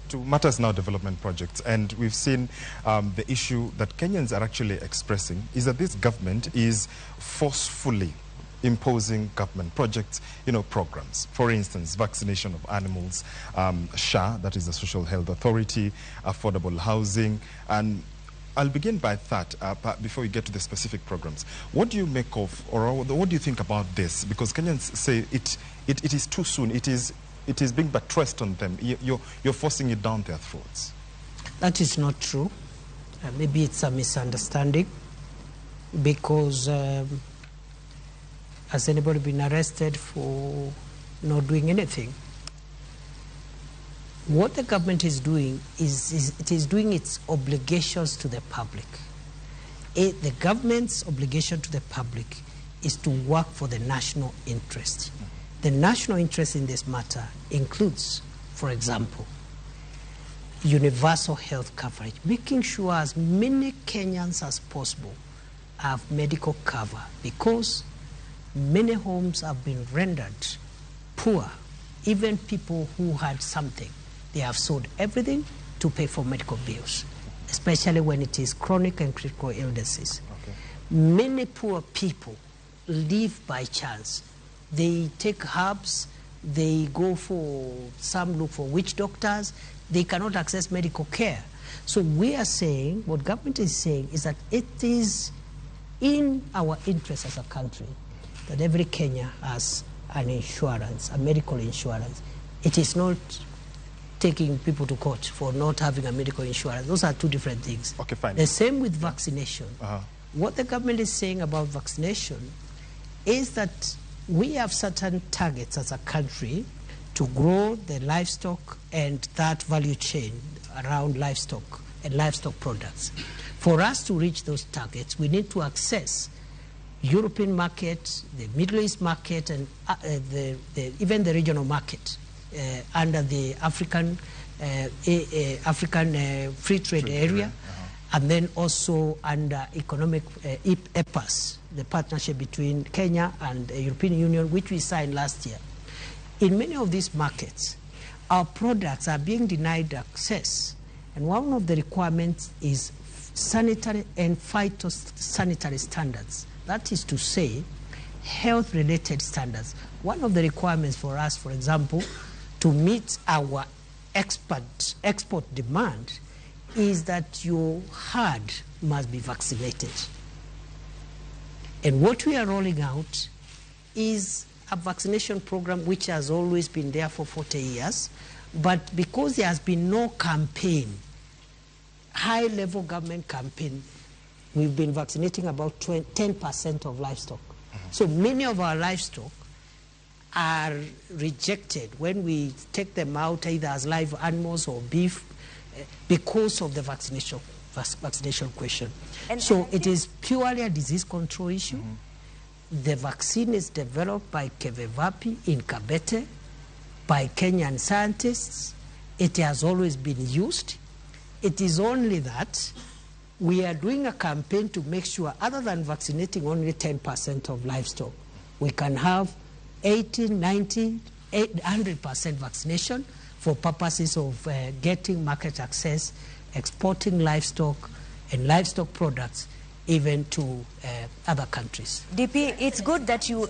to matters now, development projects, and we've seen the issue that Kenyans are actually expressing is that this government is forcefully imposing government projects, programs. For instance, vaccination of animals, SHA, that is the Social Health Authority, affordable housing, and I'll begin by that before we get to the specific programs. What do you make of, or what do you think about this? Because Kenyans say it is too soon. It is being buttressed on them. You're forcing it down their throats. That is not true. Maybe it's a misunderstanding, because has anybody been arrested for not doing anything? What the government is doing is it is doing its obligations to the public. The government's obligation to the public is to work for the national interest. The national interest in this matter includes, for example, universal health coverage, making sure as many Kenyans as possible have medical cover, because many homes have been rendered poor. Even people who had something, they have sold everything to pay for medical bills, especially when it is chronic and critical illnesses. Okay. Many poor people live by chance. They take herbs, they go for, some look for witch doctors, they cannot access medical care. So we are saying, what government is saying is that it is in our interest as a country that every Kenya has an insurance, a medical insurance. It is not taking people to court for not having a medical insurance. Those are two different things. Okay, fine. The same with vaccination. What the government is saying about vaccination is that we have certain targets as a country to grow the livestock and that value chain around livestock and livestock products. For us to reach those targets, we need to access European market, the Middle East market, and even the regional market under the African Free Trade Area, and then also under economic EPAS, the partnership between Kenya and the European Union, which we signed last year. In many of these markets, our products are being denied access, and one of the requirements is sanitary and phytosanitary standards. That is to say, health-related standards. One of the requirements for us, for example, to meet our export demand is that your herd must be vaccinated. And what we are rolling out is a vaccination program which has always been there for 40 years, but because there has been no campaign, high-level government campaign, we've been vaccinating about 10% of livestock. So many of our livestock are rejected when we take them out either as live animals or beef because of the vaccination question. So it is purely a disease control issue. The vaccine is developed by Kevevapi in Kabete by Kenyan scientists. It has always been used. It is only that we are doing a campaign to make sure, other than vaccinating only 10% of livestock, we can have 80, 90, 100% vaccination for purposes of getting market access, exporting livestock and livestock products even to other countries. DP, it's good that you